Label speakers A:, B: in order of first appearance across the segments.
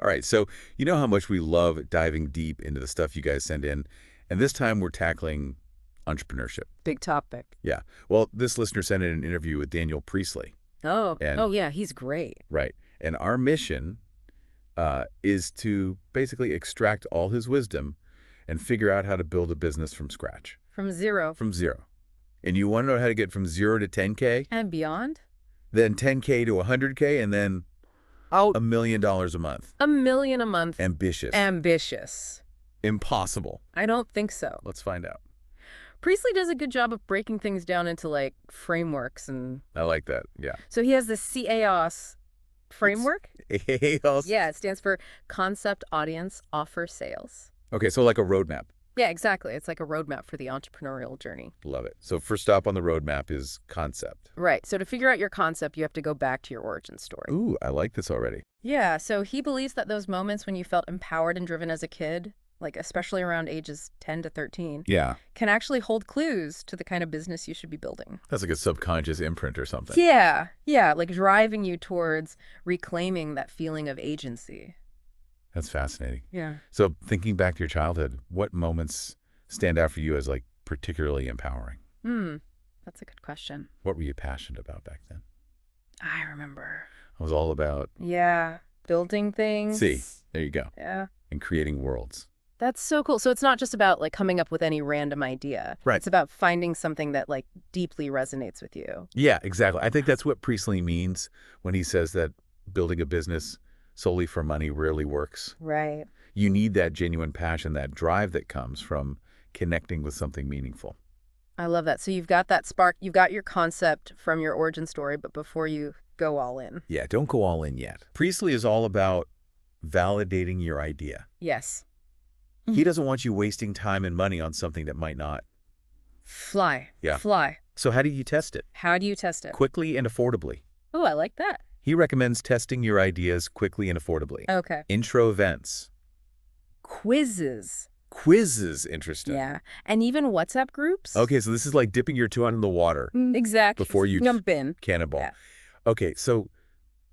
A: All right, so you know how much we love diving deep into the stuff you guys send in, and this time we're tackling entrepreneurship.
B: Big topic.
A: Yeah. Well, this listener sent in an interview with Daniel Priestley,
B: Oh,
A: and
B: oh yeah, he's great.
A: right, and our mission is to basically extract all his wisdom and figure out how to build a business from scratch,
B: From zero
A: from zero. And you want to know how to get from 0 to 10K,
B: and beyond?
A: then 10K to 100K, and then
B: Out
A: $1 million a month.
B: $1 million a month.
A: Ambitious.
B: Ambitious.
A: Impossible.
B: I don't think so.
A: Let's find out.
B: Priestley does a good job of breaking things down into like frameworks, and
A: I like that. Yeah.
B: so he has the CAOS framework. Yeah, it stands for Concept, Audience, Offer, Sales.
A: Okay, so like a roadmap.
B: Yeah, exactly. It's like a roadmap for the entrepreneurial journey.
A: Love it. So first stop on the roadmap is concept.
B: Right. So to figure out your concept, you have to go back to your origin story.
A: Ooh, I like this already.
B: Yeah, so he believes that those moments when you felt empowered and driven as a kid, like especially around ages 10 to 13,
A: Yeah.
B: can actually hold clues to the kind of business you should be building.
A: That's like a subconscious imprint or something.
B: Yeah, like driving you towards reclaiming that feeling of agency.
A: That's fascinating.
B: Yeah.
A: So thinking back to your childhood, what moments stand out for you as like particularly empowering?
B: That's a good question.
A: What were you passionate about back then?
B: I remember.
A: It was all about,
B: Yeah, building things.
A: see, there you go,
B: Yeah.
A: and creating worlds.
B: That's so cool. So it's not just about like coming up with any random idea.
A: Right.
B: It's about finding something that like deeply resonates with you.
A: Yeah, exactly. I think that's what Priestley means when he says that building a business solely for money rarely works.
B: Right.
A: You need that genuine passion, that drive that comes from connecting with something meaningful.
B: I love that. So you've got that spark, you've got your concept from your origin story, but before you go all in.
A: Yeah, don't go all in yet. Priestley is all about validating your idea.
B: Yes.
A: He doesn't want you wasting time and money on something that might not.
B: Fly.
A: Yeah.
B: Fly.
A: So how do you test it?
B: How do you test it?
A: Quickly and affordably.
B: Oh, I like that.
A: He recommends testing your ideas quickly and affordably.
B: Okay.
A: Intro events.
B: Quizzes.
A: Quizzes, interesting.
B: Yeah. And even WhatsApp groups.
A: Okay, so this is like dipping your toe in the water
B: Exactly.
A: before you
B: jump in.
A: cannonball.
B: Yeah.
A: Okay, so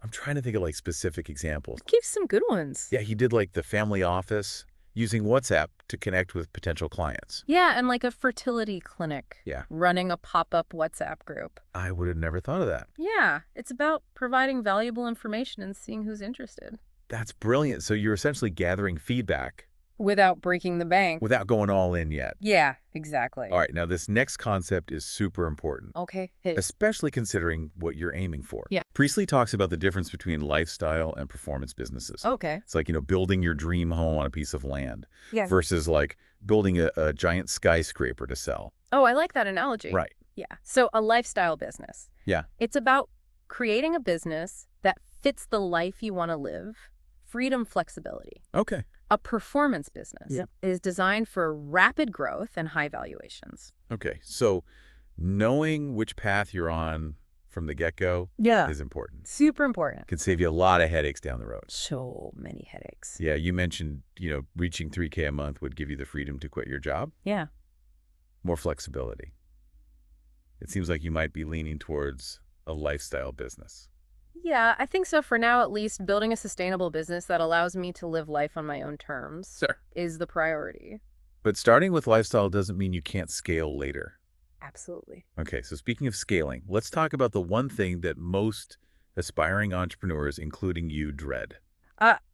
A: I'm trying to think of like specific examples.
B: Give some good ones.
A: Yeah, he did like the family office using WhatsApp to connect with potential clients.
B: Yeah, and like a fertility clinic.
A: Yeah.
B: Running a pop-up WhatsApp group.
A: I would have never thought of that.
B: Yeah, it's about providing valuable information and seeing who's interested.
A: That's brilliant. So you're essentially gathering feedback
B: Without breaking the bank.
A: without going all in yet.
B: Yeah, exactly.
A: All right, now this next concept is super important,
B: Okay. Hey.
A: especially considering what you're aiming for.
B: Yeah.
A: Priestley talks about the difference between lifestyle and performance businesses.
B: Okay.
A: It's like, building your dream home on a piece of land
B: Yeah.
A: versus like building a giant skyscraper to sell.
B: Oh, I like that analogy.
A: Right.
B: Yeah. So a lifestyle business.
A: Yeah.
B: It's about creating a business that fits the life you want to live, freedom, flexibility.
A: Okay.
B: A performance business
A: Yeah.
B: is designed for rapid growth and high valuations.
A: Okay. So knowing which path you're on from the get-go
B: Yeah.
A: is important.
B: Super important.
A: Can save you a lot of headaches down the road.
B: So many headaches.
A: Yeah, you mentioned, reaching 3K a month would give you the freedom to quit your job.
B: Yeah.
A: More flexibility. It seems like you might be leaning towards a lifestyle business.
B: Yeah, I think so for now at least. Building a sustainable business that allows me to live life on my own terms
A: Sure.
B: is the priority.
A: But starting with lifestyle doesn't mean you can't scale later.
B: Absolutely.
A: Okay, so speaking of scaling, let's talk about the one thing that most aspiring entrepreneurs, including you, dread.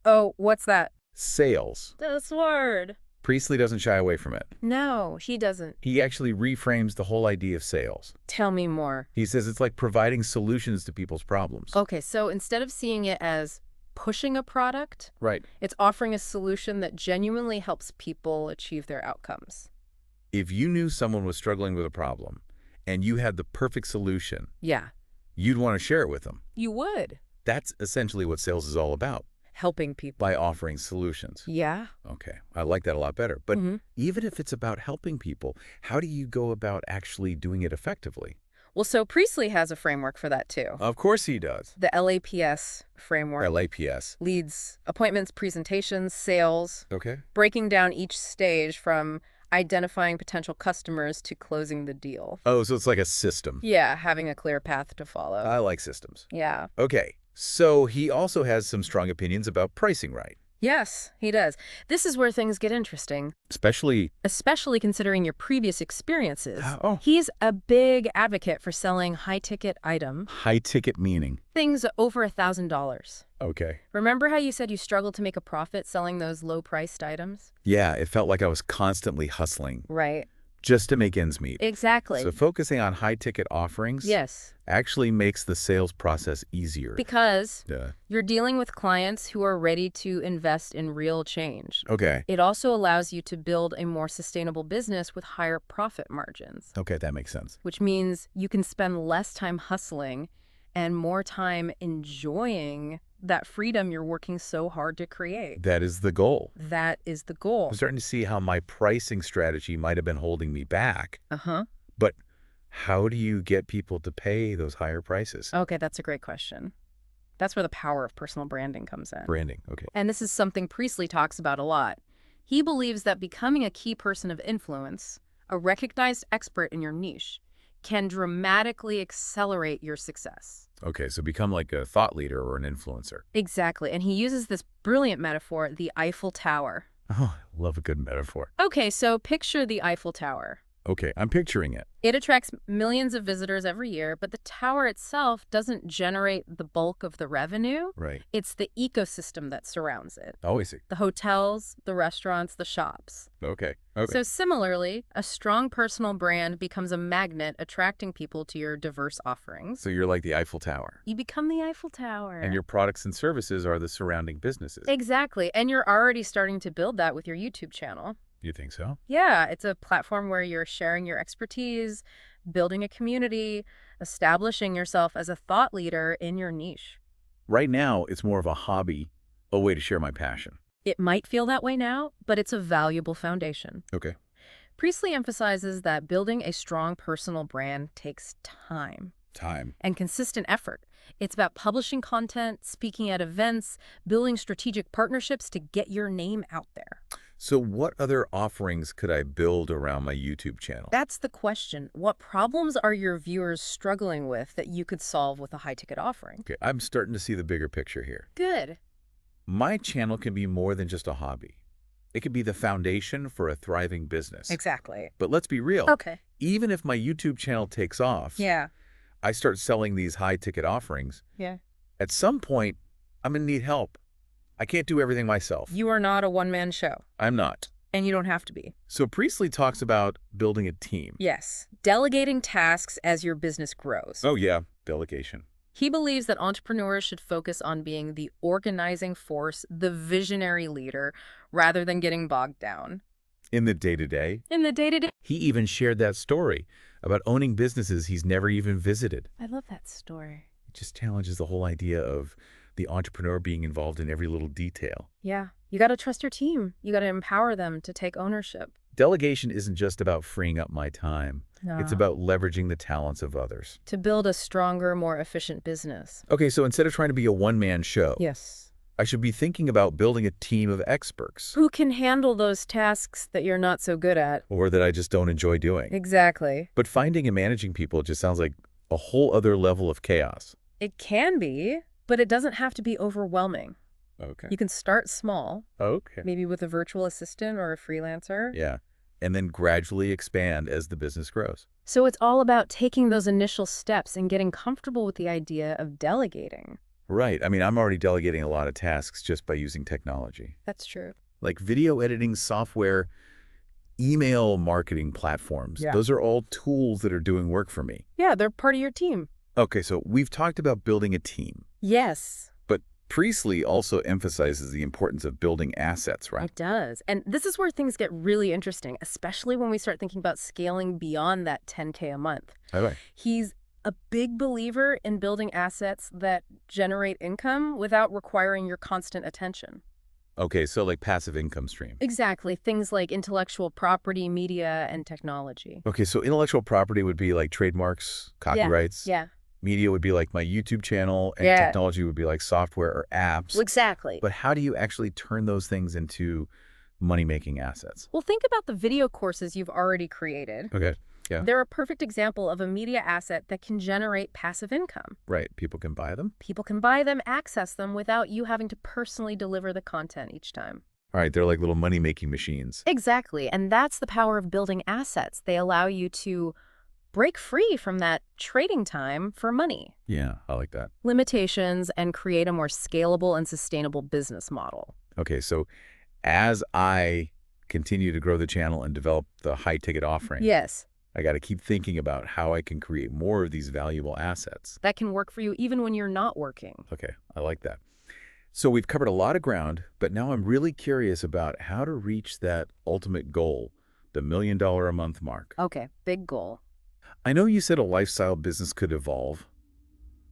B: Oh, what's that?
A: Sales.
B: This word.
A: Priestley doesn't shy away from it.
B: No, he doesn't.
A: He actually reframes the whole idea of sales.
B: Tell me more.
A: He says it's like providing solutions to people's problems.
B: Okay, so instead of seeing it as pushing a product,
A: Right.
B: it's offering a solution that genuinely helps people achieve their outcomes.
A: If you knew someone was struggling with a problem and you had the perfect solution,
B: Yeah,
A: you'd want to share it with them.
B: you would.
A: That's essentially what sales is all about,
B: Helping people.
A: by offering solutions.
B: Yeah.
A: Okay, I like that a lot better. But
B: Mhm.
A: even if it's about helping people, how do you go about actually doing it effectively?
B: Well, so Priestley has a framework for that too.
A: Of course he does.
B: The LAPS framework
A: LAPS.
B: leads appointments, presentations, sales,
A: Okay.
B: breaking down each stage from identifying potential customers to closing the deal.
A: Oh, so it's like a system.
B: Yeah, having a clear path to follow.
A: I like systems.
B: Yeah.
A: Okay, so he also has some strong opinions about pricing right.
B: Yes, he does. This is where things get interesting. Especially considering your previous experiences.
A: Oh.
B: He's a big advocate for selling high-ticket items.
A: High-ticket meaning?
B: Things over $1,000.
A: Okay.
B: Remember how you said you struggled to make a profit selling those low-priced items?
A: Yeah, it felt like I was constantly hustling.
B: Right.
A: Just to make ends meet.
B: Exactly.
A: So focusing on high-ticket offerings actually makes the sales process easier.
B: Because you're dealing with clients who are ready to invest in real change.
A: Okay.
B: It also allows you to build a more sustainable business with higher profit margins.
A: Okay, that makes sense.
B: Which means you can spend less time hustling and more time enjoying that freedom you're working so hard to create.
A: That is the goal.
B: That is the goal.
A: I'm starting to see how my pricing strategy might have been holding me back. But how do you get people to pay those higher prices?
B: Okay, that's a great question. That's where the power of personal branding comes in.
A: Branding, okay.
B: And this is something Priestley talks about a lot. He believes that becoming a key person of influence, a recognized expert in your niche, can dramatically accelerate your success.
A: Okay, so become like a thought leader or an influencer.
B: Exactly, and he uses this brilliant metaphor, the Eiffel Tower.
A: Oh, I love a good metaphor.
B: Okay, so picture the Eiffel Tower.
A: Okay, I'm picturing it.
B: It attracts millions of visitors every year, but the tower itself doesn't generate the bulk of the revenue.
A: Right.
B: It's the ecosystem that surrounds it.
A: Oh, I see.
B: The hotels, the restaurants, the shops.
A: Okay.
B: So similarly, a strong personal brand becomes a magnet attracting people to your diverse offerings.
A: So you're like the Eiffel Tower.
B: You become the Eiffel Tower.
A: And your products and services are the surrounding businesses.
B: Exactly. And you're already starting to build that with your YouTube channel.
A: You think so?
B: Yeah, it's a platform where you're sharing your expertise, building a community, establishing yourself as a thought leader in your niche.
A: Right now, it's more of a hobby, a way to share my passion.
B: It might feel that way now, but it's a valuable foundation.
A: Okay.
B: Priestley emphasizes that building a strong personal brand takes time. And consistent effort. It's about publishing content, speaking at events, building strategic partnerships to get your name out there.
A: So what other offerings could I build around my YouTube channel?
B: That's the question. What problems are your viewers struggling with that you could solve with a high-ticket offering?
A: Okay, I'm starting to see the bigger picture here.
B: Good.
A: My channel can be more than just a hobby. It could be the foundation for a thriving business.
B: Exactly.
A: But let's be real.
B: Okay.
A: Even if my YouTube channel takes off, I start selling these high-ticket offerings. At some point, I'm going to need help. I can't do everything myself.
B: You are not a one-man show.
A: I'm not.
B: And you don't have to be.
A: So Priestley talks about building a team.
B: Yes. Delegating tasks as your business grows.
A: Oh, yeah. Delegation.
B: He believes that entrepreneurs should focus on being the organizing force, the visionary leader, rather than getting bogged down.
A: In the day-to-day?
B: In the day-to-day.
A: He even shared that story about owning businesses he's never even visited.
B: I love that story.
A: It just challenges the whole idea of the entrepreneur being involved in every little detail.
B: Yeah. You got to trust your team. You got to empower them to take ownership.
A: Delegation isn't just about freeing up my time.
B: No.
A: It's about leveraging the talents of others.
B: To build a stronger, more efficient business.
A: Okay, so instead of trying to be a one-man show, I should be thinking about building a team of experts.
B: Who can handle those tasks that you're not so good at.
A: Or that I just don't enjoy doing.
B: Exactly.
A: But finding and managing people just sounds like a whole other level of chaos.
B: It can be, but it doesn't have to be overwhelming.
A: Okay.
B: You can start small.
A: Okay.
B: Maybe with a virtual assistant or a freelancer.
A: Yeah. And then gradually expand as the business grows.
B: So it's all about taking those initial steps and getting comfortable with the idea of delegating.
A: Right. I mean, I'm already delegating a lot of tasks just by using technology.
B: That's true.
A: Like video editing software, email marketing platforms.
B: Yeah.
A: Those are all tools that are doing work for me.
B: Yeah, they're part of your team.
A: Okay, so we've talked about building a team.
B: Yes.
A: But Priestley also emphasizes the importance of building assets, right?
B: It does. And this is where things get really interesting, especially when we start thinking about scaling beyond that 10K a month.
A: Okay.
B: He's a big believer in building assets that generate income without requiring your constant attention.
A: Okay, so like passive income stream.
B: Exactly. Things like intellectual property, media, and technology.
A: Okay, so intellectual property would be like trademarks, copyrights.
B: Yeah.
A: Media would be like my YouTube channel, and technology would be like software or apps.
B: Exactly.
A: But how do you actually turn those things into money-making assets?
B: Well, think about the video courses you've already created.
A: Okay. Yeah.
B: They're a perfect example of a media asset that can generate passive income.
A: Right. People can buy them?
B: People can buy them, access them, without you having to personally deliver the content each time.
A: All right. They're like little money-making machines.
B: Exactly. And that's the power of building assets. They allow you to break free from that trading time for money.
A: Yeah, I like that.
B: Limitations, and create a more scalable and sustainable business model.
A: Okay, so as I continue to grow the channel and develop the high-ticket offering,
B: Yes.
A: I got to keep thinking about how I can create more of these valuable assets.
B: That can work for you even when you're not working.
A: Okay, I like that. So we've covered a lot of ground, but now I'm really curious about how to reach that ultimate goal, the $1 million a month mark.
B: Okay, big goal.
A: I know you said a lifestyle business could evolve,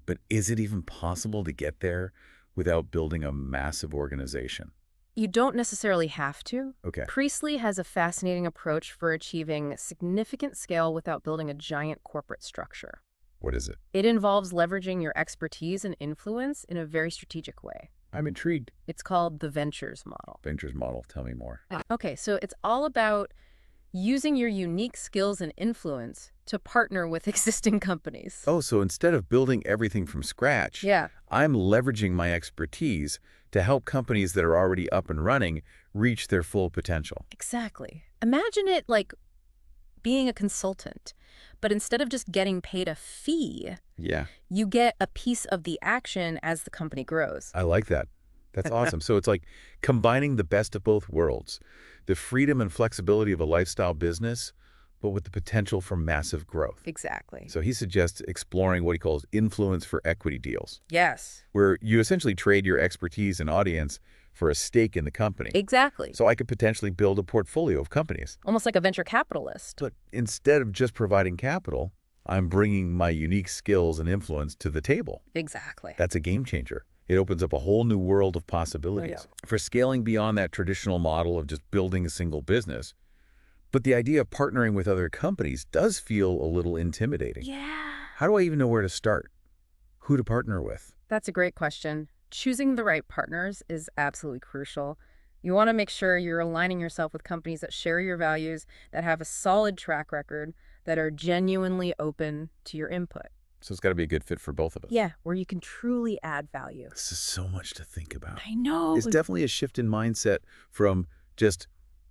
A: but is it even possible to get there without building a massive organization?
B: You don't necessarily have to.
A: Okay.
B: Priestley has a fascinating approach for achieving significant scale without building a giant corporate structure.
A: What is it?
B: It involves leveraging your expertise and influence in a very strategic way.
A: I'm intrigued.
B: It's called the ventures model.
A: Ventures model. Tell me more.
B: Okay, so it's all about using your unique skills and influence to partner with existing companies.
A: Oh, so instead of building everything from scratch,
B: Yeah.
A: I'm leveraging my expertise to help companies that are already up and running reach their full potential.
B: Exactly. Imagine it like being a consultant, but instead of just getting paid a fee,
A: Yeah,
B: you get a piece of the action as the company grows.
A: I like that. That's awesome. So it's like combining the best of both worlds, the freedom and flexibility of a lifestyle business, but with the potential for massive growth.
B: Exactly.
A: So he suggests exploring what he calls influence for equity deals,
B: Yes.
A: where you essentially trade your expertise and audience for a stake in the company.
B: Exactly.
A: So I could potentially build a portfolio of companies.
B: Almost like a venture capitalist.
A: But instead of just providing capital, I'm bringing my unique skills and influence to the table.
B: Exactly.
A: That's a game changer. It opens up a whole new world of possibilities for scaling beyond that traditional model of just building a single business. But the idea of partnering with other companies does feel a little intimidating.
B: Yeah.
A: How do I even know where to start? Who to partner with?
B: That's a great question. Choosing the right partners is absolutely crucial. You want to make sure you're aligning yourself with companies that share your values, that have a solid track record, that are genuinely open to your input.
A: So it's got to be a good fit for both of us.
B: Yeah, where you can truly add value.
A: This is so much to think about.
B: I know.
A: It's definitely a shift in mindset from just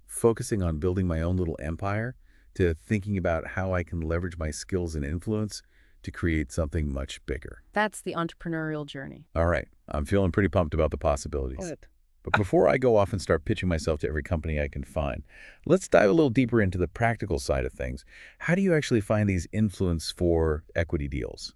A: focusing on building my own little empire to thinking about how I can leverage my skills and influence to create something much bigger.
B: That's the entrepreneurial journey.
A: All right. I'm feeling pretty pumped about the possibilities.
B: Good.
A: But before I go off and start pitching myself to every company I can find, let's dive a little deeper into the practical side of things. How do you actually find these influence for equity deals?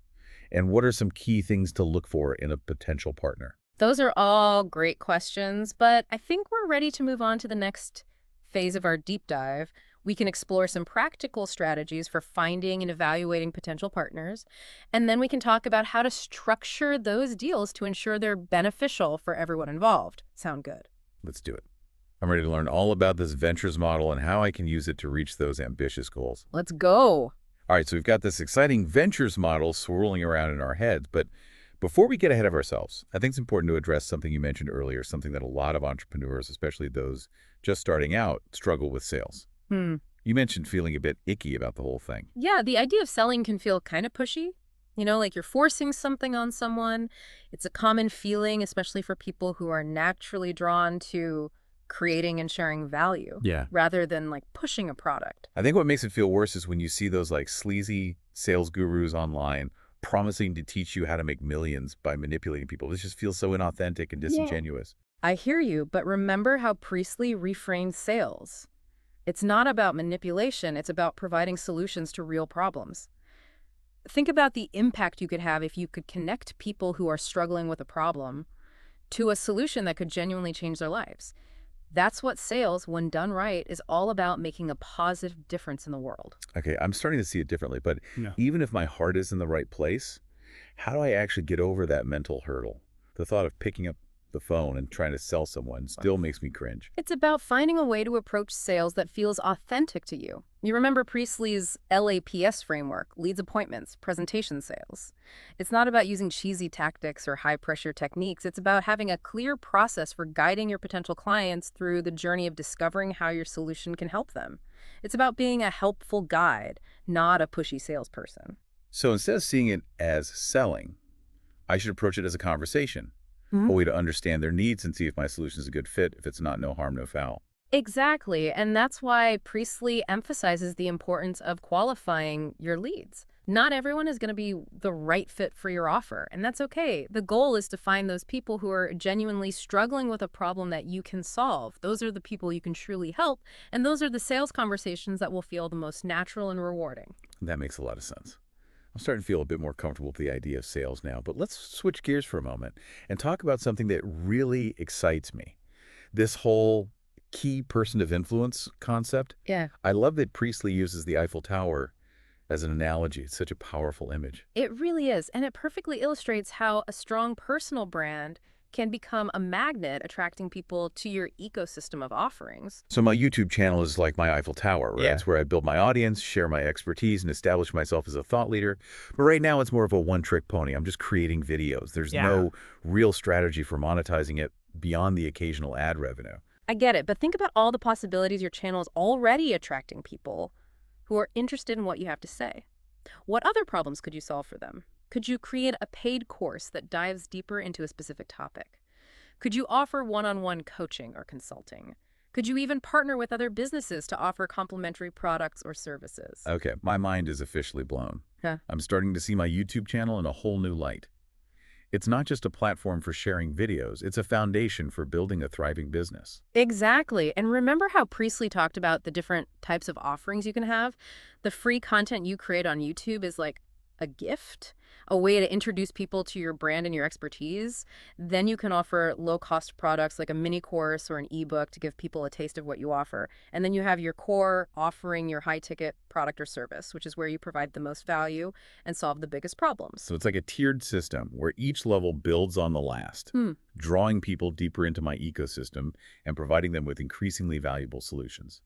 A: And what are some key things to look for in a potential partner?
B: Those are all great questions, but I think we're ready to move on to the next phase of our deep dive. We can explore some practical strategies for finding and evaluating potential partners, and then we can talk about how to structure those deals to ensure they're beneficial for everyone involved. Sound good?
A: Let's do it. I'm ready to learn all about this ventures model and how I can use it to reach those ambitious goals.
B: Let's go.
A: All right, so we've got this exciting ventures model swirling around in our heads, but before we get ahead of ourselves, I think it's important to address something you mentioned earlier, something that a lot of entrepreneurs, especially those just starting out, struggle with sales. You mentioned feeling a bit icky about the whole thing.
B: Yeah, the idea of selling can feel kind of pushy. You know, like you're forcing something on someone. It's a common feeling, especially for people who are naturally drawn to creating and sharing value rather than like pushing a product.
A: I think what makes it feel worse is when you see those like sleazy sales gurus online promising to teach you how to make millions by manipulating people. This just feels so inauthentic and disingenuous.
B: I hear you, but remember how Priestley reframed sales. It's not about manipulation, it's about providing solutions to real problems. Think about the impact you could have if you could connect people who are struggling with a problem to a solution that could genuinely change their lives. That's what sales, when done right, is all about, making a positive difference in the world.
A: Okay, I'm starting to see it differently, but even if my heart is in the right place, how do I actually get over that mental hurdle? The thought of picking up the phone and trying to sell someone still makes me cringe.
B: It's about finding a way to approach sales that feels authentic to you. You remember Priestley's LAPS framework, leads, appointments, presentation, sales. It's not about using cheesy tactics or high-pressure techniques. It's about having a clear process for guiding your potential clients through the journey of discovering how your solution can help them. It's about being a helpful guide, not a pushy salesperson.
A: So instead of seeing it as selling, I should approach it as a conversation, a way to understand their needs and see if my solution is a good fit, if it's not no harm, no foul.
B: Exactly, and that's why Priestley emphasizes the importance of qualifying your leads. Not everyone is going to be the right fit for your offer, and that's okay. The goal is to find those people who are genuinely struggling with a problem that you can solve. Those are the people you can truly help, and those are the sales conversations that will feel the most natural and rewarding.
A: That makes a lot of sense. I'm starting to feel a bit more comfortable with the idea of sales now, but let's switch gears for a moment and talk about something that really excites me. This whole key person of influence concept.
B: Yeah.
A: I love that Priestley uses the Eiffel Tower as an analogy. It's such a powerful image.
B: It really is, and it perfectly illustrates how a strong personal brand can become a magnet attracting people to your ecosystem of offerings.
A: So my YouTube channel is like my Eiffel Tower, right?
B: Yeah.
A: It's where I build my audience, share my expertise, and establish myself as a thought leader. But right now, it's more of a one-trick pony. I'm just creating videos. There's no real strategy for monetizing it beyond the occasional ad revenue.
B: I get it, but think about all the possibilities your channel is already attracting people who are interested in what you have to say. What other problems could you solve for them? Could you create a paid course that dives deeper into a specific topic? Could you offer one-on-one coaching or consulting? Could you even partner with other businesses to offer complementary products or services?
A: Okay, my mind is officially blown.
B: Huh.
A: I'm starting to see my YouTube channel in a whole new light. It's not just a platform for sharing videos, it's a foundation for building a thriving business.
B: Exactly. And remember how Priestley talked about the different types of offerings you can have? The free content you create on YouTube is like a gift, a way to introduce people to your brand and your expertise. Then you can offer low-cost products like a mini course or an ebook to give people a taste of what you offer. And then you have your core offering, your high-ticket product or service, which is where you provide the most value and solve the biggest problems.
A: So it's like a tiered system where each level builds on the last, drawing people deeper into my ecosystem and providing them with increasingly valuable solutions.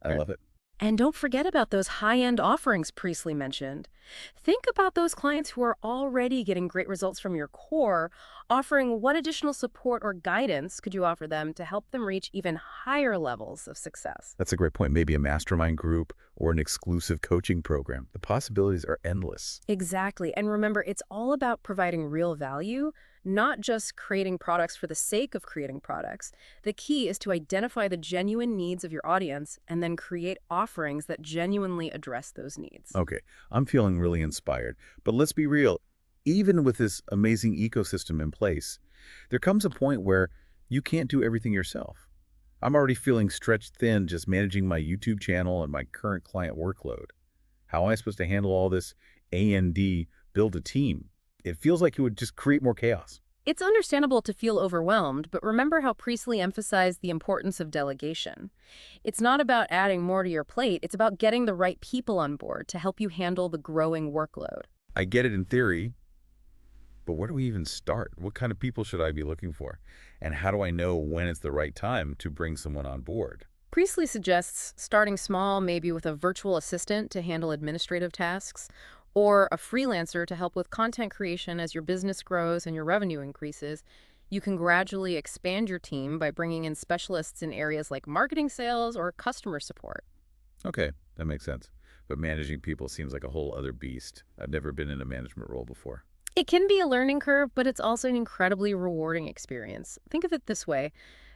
A: I love it.
B: And don't forget about those high-end offerings Priestley mentioned. Think about those clients who are already getting great results from your core, offering what additional support or guidance could you offer them to help them reach even higher levels of success?
A: That's a great point. Maybe a mastermind group or an exclusive coaching program. The possibilities are endless.
B: Exactly. And remember, it's all about providing real value, not just creating products for the sake of creating products. The key is to identify the genuine needs of your audience and then create offerings that genuinely address those needs.
A: Okay, I'm feeling really inspired. But let's be real. Even with this amazing ecosystem in place, there comes a point where you can't do everything yourself. I'm already feeling stretched thin just managing my YouTube channel and my current client workload. How am I supposed to handle all this A&D, build a team? It feels like it would just create more chaos.
B: It's understandable to feel overwhelmed, but remember how Priestley emphasized the importance of delegation. It's not about adding more to your plate, it's about getting the right people on board to help you handle the growing workload.
A: I get it in theory, but where do we even start? What kind of people should I be looking for? And how do I know when it's the right time to bring someone on board?
B: Priestley suggests starting small, maybe with a virtual assistant to handle administrative tasks, or a freelancer to help with content creation as your business grows and your revenue increases. You can gradually expand your team by bringing in specialists in areas like marketing, sales, or customer support.
A: Okay, that makes sense. But managing people seems like a whole other beast. I've never been in a management role before.
B: It can be a learning curve, but it's also an incredibly rewarding experience. Think of it this way.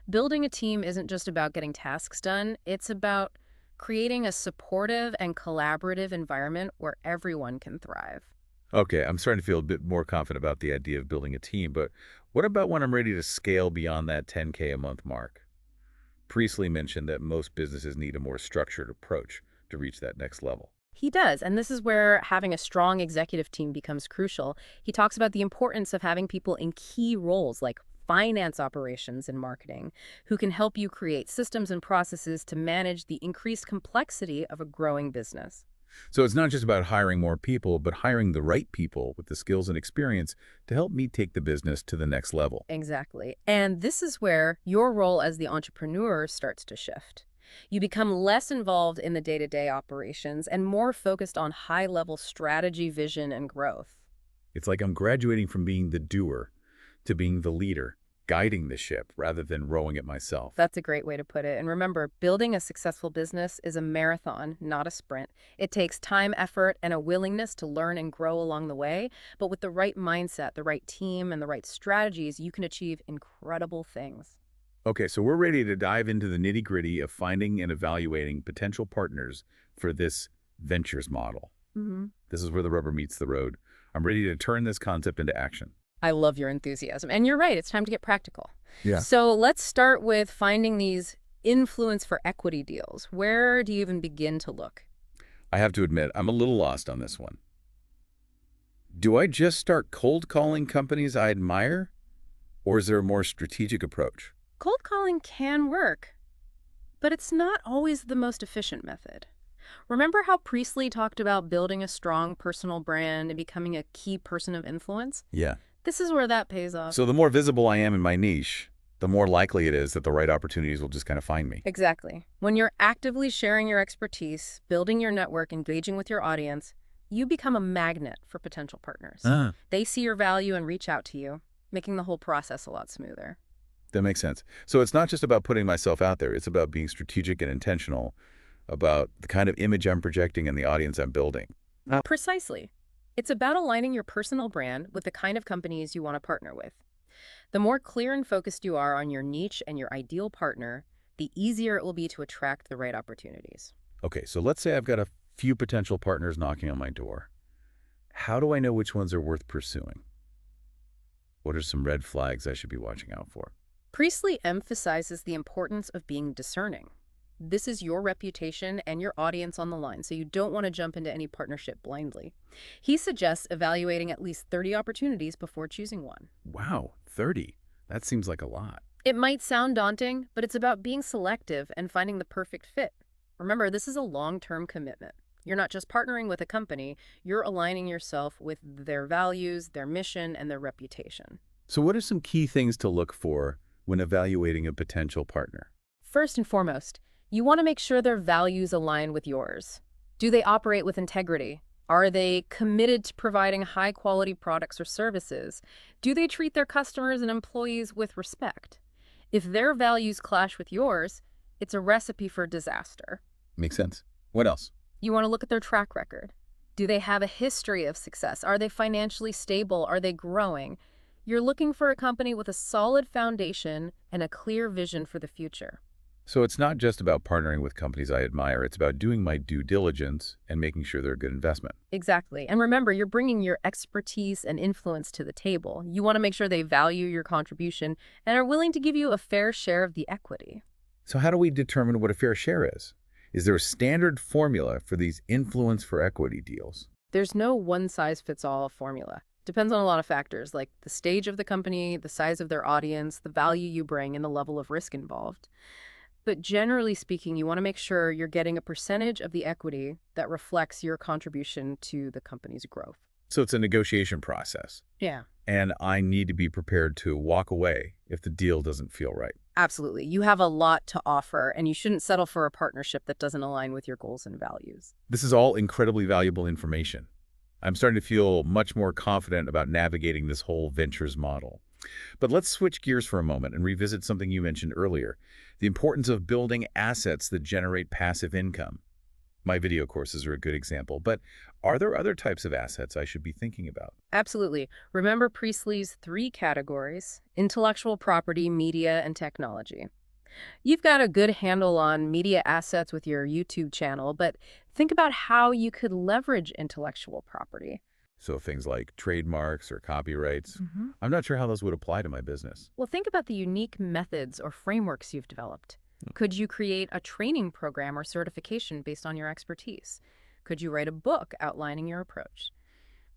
B: Building a team isn't just about getting tasks done. It's about creating a supportive and collaborative environment where everyone can thrive.
A: Okay, I'm starting to feel a bit more confident about the idea of building a team, but what about when I'm ready to scale beyond that 10K a month mark? Priestley mentioned that most businesses need a more structured approach to reach that next level.
B: He does, and this is where having a strong executive team becomes crucial. He talks about the importance of having people in key roles like finance operations and marketing who can help you create systems and processes to manage the increased complexity of a growing business.
A: So it's not just about hiring more people, but hiring the right people with the skills and experience to help me take the business to the next level.
B: Exactly. And this is where your role as the entrepreneur starts to shift. You become less involved in the day-to-day operations and more focused on high-level strategy, vision, and growth.
A: It's like I'm graduating from being the doer to being the leader, guiding the ship rather than rowing it myself.
B: That's a great way to put it. And remember, building a successful business is a marathon, not a sprint. It takes time, effort, and a willingness to learn and grow along the way. But with the right mindset, the right team, and the right strategies, you can achieve incredible things.
A: Okay, so we're ready to dive into the nitty-gritty of finding and evaluating potential partners for this ventures model.
B: hmm
A: This is where the rubber meets the road. I'm ready to turn this concept into action.
B: I love your enthusiasm. And you're right, it's time to get practical.
A: Yeah.
B: So let's start with finding these influence for equity deals. Where do you even begin to look?
A: I have to admit, I'm a little lost on this one. Do I just start cold calling companies I admire, or is there a more strategic approach?
B: Cold calling can work, but it's not always the most efficient method. Remember how Priestley talked about building a strong personal brand and becoming a key person of influence?
A: Yeah.
B: This is where that pays off.
A: So the more visible I am in my niche, the more likely it is that the right opportunities will just kind of find me.
B: Exactly. When you're actively sharing your expertise, building your network, engaging with your audience, you become a magnet for potential partners. They see your value and reach out to you, making the whole process a lot smoother.
A: That makes sense. So it's not just about putting myself out there. It's about being strategic and intentional about the kind of image I'm projecting and the audience I'm building.
B: Precisely. It's about aligning your personal brand with the kind of companies you want to partner with. The more clear and focused you are on your niche and your ideal partner, the easier it will be to attract the right opportunities.
A: Okay, so let's say I've got a few potential partners knocking on my door. How do I know which ones are worth pursuing? What are some red flags I should be watching out for?
B: Priestley emphasizes the importance of being discerning. This is your reputation and your audience on the line, so you don't want to jump into any partnership blindly. He suggests evaluating at least 30 opportunities before choosing one.
A: Wow, 30. That seems like a lot.
B: It might sound daunting, but it's about being selective and finding the perfect fit. Remember, this is a long-term commitment. You're not just partnering with a company, you're aligning yourself with their values, their mission, and their reputation.
A: So what are some key things to look for when evaluating a potential partner?
B: First and foremost, you want to make sure their values align with yours. Do they operate with integrity? Are they committed to providing high-quality products or services? Do they treat their customers and employees with respect? If their values clash with yours, it's a recipe for disaster.
A: Makes sense. What else?
B: You want to look at their track record. Do they have a history of success? Are they financially stable? Are they growing? You're looking for a company with a solid foundation and a clear vision for the future.
A: So it's not just about partnering with companies I admire. It's about doing my due diligence and making sure they're a good investment.
B: Exactly. And remember, you're bringing your expertise and influence to the table. You want to make sure they value your contribution and are willing to give you a fair share of the equity.
A: So how do we determine what a fair share is? Is there a standard formula for these influence for equity deals?
B: There's no one-size-fits-all formula. Depends on a lot of factors, like the stage of the company, the size of their audience, the value you bring, and the level of risk involved. But generally speaking, you want to make sure you're getting a percentage of the equity that reflects your contribution to the company's growth.
A: So it's a negotiation process.
B: Yeah.
A: And I need to be prepared to walk away if the deal doesn't feel right.
B: Absolutely. You have a lot to offer, and you shouldn't settle for a partnership that doesn't align with your goals and values.
A: This is all incredibly valuable information. I'm starting to feel much more confident about navigating this whole ventures model. But let's switch gears for a moment and revisit something you mentioned earlier, the importance of building assets that generate passive income. My video courses are a good example, but are there other types of assets I should be thinking about?
B: Absolutely. Remember Priestley's 3 categories: intellectual property, media, and technology. You've got a good handle on media assets with your YouTube channel, but think about how you could leverage intellectual property.
A: So things like trademarks or copyrights.
B: hmm
A: I'm not sure how those would apply to my business.
B: Well, think about the unique methods or frameworks you've developed. Could you create a training program or certification based on your expertise? Could you write a book outlining your approach?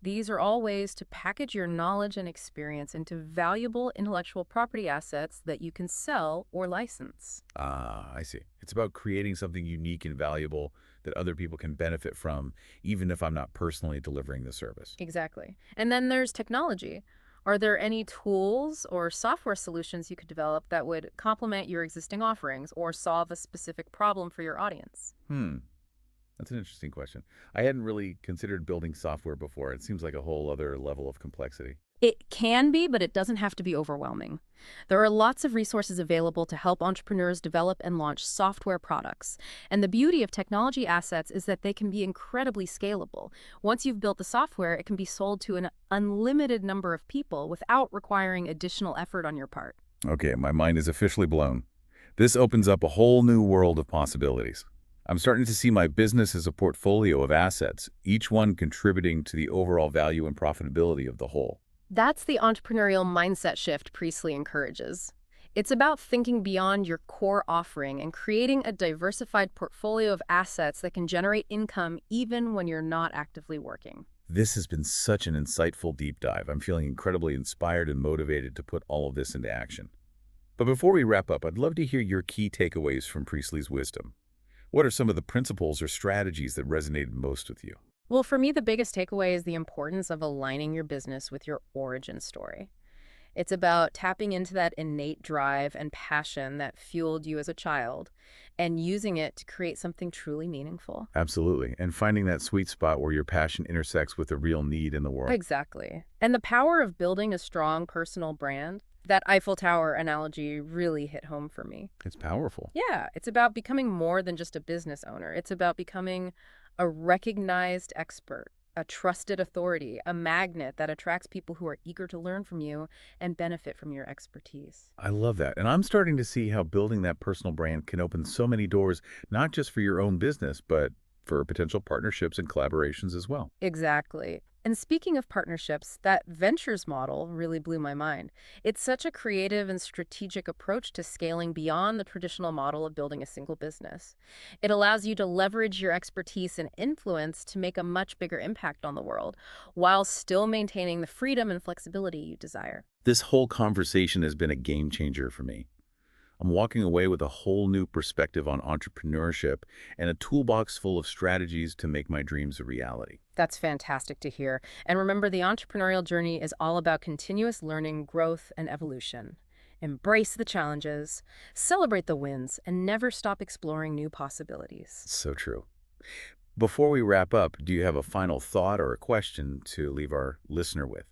B: These are all ways to package your knowledge and experience into valuable intellectual property assets that you can sell or license.
A: Ah, I see. It's about creating something unique and valuable that other people can benefit from, even if I'm not personally delivering the service.
B: Exactly. And then there's technology. Are there any tools or software solutions you could develop that would complement your existing offerings or solve a specific problem for your audience?
A: That's an interesting question. I hadn't really considered building software before. It seems like a whole other level of complexity.
B: It can be, but it doesn't have to be overwhelming. There are lots of resources available to help entrepreneurs develop and launch software products. And the beauty of technology assets is that they can be incredibly scalable. Once you've built the software, it can be sold to an unlimited number of people without requiring additional effort on your part.
A: Okay, my mind is officially blown. This opens up a whole new world of possibilities. I'm starting to see my business as a portfolio of assets, each one contributing to the overall value and profitability of the whole.
B: That's the entrepreneurial mindset shift Priestley encourages. It's about thinking beyond your core offering and creating a diversified portfolio of assets that can generate income even when you're not actively working.
A: This has been such an insightful deep dive. I'm feeling incredibly inspired and motivated to put all of this into action. But before we wrap up, I'd love to hear your key takeaways from Priestley's wisdom. What are some of the principles or strategies that resonated most with you?
B: Well, for me, the biggest takeaway is the importance of aligning your business with your origin story. It's about tapping into that innate drive and passion that fueled you as a child and using it to create something truly meaningful.
A: Absolutely. And finding that sweet spot where your passion intersects with a real need in the world.
B: Exactly. And the power of building a strong personal brand, that Eiffel Tower analogy really hit home for me.
A: It's powerful.
B: Yeah, it's about becoming more than just a business owner. It's about becoming a recognized expert, a trusted authority, a magnet that attracts people who are eager to learn from you and benefit from your expertise.
A: I love that. And I'm starting to see how building that personal brand can open so many doors, not just for your own business, but for potential partnerships and collaborations as well.
B: Exactly. And speaking of partnerships, that ventures model really blew my mind. It's such a creative and strategic approach to scaling beyond the traditional model of building a single business. It allows you to leverage your expertise and influence to make a much bigger impact on the world, while still maintaining the freedom and flexibility you desire.
A: This whole conversation has been a game changer for me. I'm walking away with a whole new perspective on entrepreneurship and a toolbox full of strategies to make my dreams a reality.
B: That's fantastic to hear. And remember, the entrepreneurial journey is all about continuous learning, growth, and evolution. Embrace the challenges, celebrate the wins, and never stop exploring new possibilities.
A: So true. Before we wrap up, do you have a final thought or a question to leave our listener with?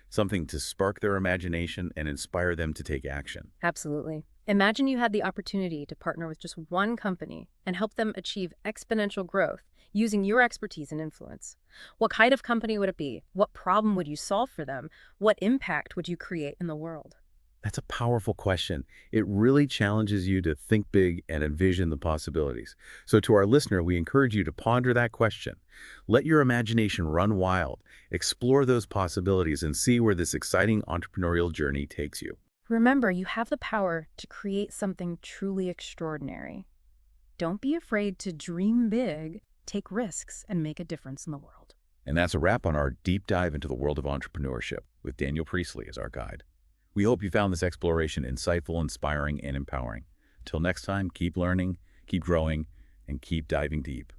A: Something to spark their imagination and inspire them to take action.
B: Absolutely. Imagine you had the opportunity to partner with just one company and help them achieve exponential growth using your expertise and influence. What kind of company would it be? What problem would you solve for them? What impact would you create in the world?
A: That's a powerful question. It really challenges you to think big and envision the possibilities. So to our listener, we encourage you to ponder that question. Let your imagination run wild, explore those possibilities, and see where this exciting entrepreneurial journey takes you.
B: Remember, you have the power to create something truly extraordinary. Don't be afraid to dream big, take risks, and make a difference in the world.
A: And that's a wrap on our deep dive into the world of entrepreneurship with Daniel Priestley as our guide. We hope you found this exploration insightful, inspiring, and empowering. Till next time, keep learning, keep growing, and keep diving deep.